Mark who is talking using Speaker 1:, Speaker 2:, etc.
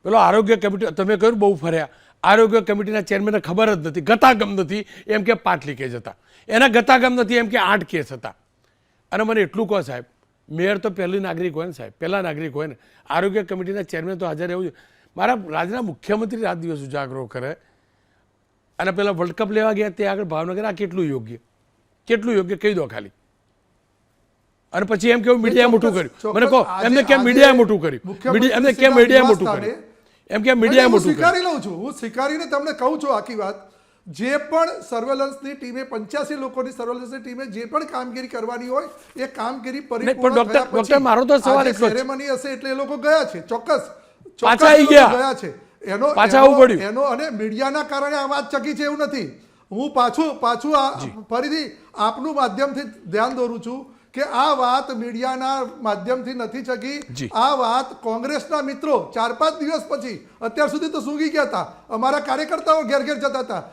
Speaker 1: પેલો આરોગ્ય કમિટી તમે કહ્યું બહુ ફર્યા, આરોગ્ય કમિટીના ચેરમેનને ખબર જ નથી, ગતાગમ નથી એમ કે 5 લીકેજ હતા, એના ગતાગમ નથી એમ કે 8 કેસ હતા. અને મને એટલું કહો સાહેબ, મેયર તો પહેલી નાગરિક હોય ને સાહેબ, પહેલા નાગરિક હોય ને, આરોગ્ય કમિટીના ચેરમેન તો હાજર રહેવું જોઈએ. મારા રાજ્યના મુખ્યમંત્રી રાત દિવસ ઉજાગરો કરે અને પેલા વર્લ્ડ કપ લેવા ગયા ત્યાં આગળ ભાવનગર, આ કેટલું યોગ્ય, કેટલું યોગ્ય કહી દો ખાલી. અને પછી એમ કેવું મીડિયા મોટું કર્યું, મને કહો એમને કેમ મીડિયા મોટું કર્યું, એમને કેમ મીડિયા મોટું કર્યું, એમ કેમ મીડિયા મોટું કર્યું.
Speaker 2: સ્વીકારી લઉં છું, હું સ્વીકારીને તમને કહું છું આખી વાત. જે પણ સર્વેલન્સની ટીમે 85 લોકોની સર્વેલન્સની ટીમે જે પણ કામગીરી કરવાની હોય એ કામગીરી પરિપૂર્ણ થયા પછી
Speaker 1: ડોક્ટર મારો તો સવાલ એટલો જ છે.
Speaker 2: સેરેમની હશે એટલે એ લોકો ગયા છે, ચોક્કસ
Speaker 1: પાછા આવી ગયા
Speaker 2: છે. એનો
Speaker 1: પાછા આવવું પડ્યું.
Speaker 2: એનો અને મીડિયાના કારણે આ વાત ચકી છે એવું નથી. હું પાછું ફરીથી આપનું માધ્યમથી ધ્યાન દોરું છું કે આ વાત મીડિયાના માધ્યમથી નથી ચકી. આ વાત કોંગ્રેસના મિત્રો 4-5 દિવસ પછી, અત્યાર સુધી તો સૂંઘી ગયા હતા, અમારા કાર્યકર્તાઓ ઘેર ઘેર જતા હતા,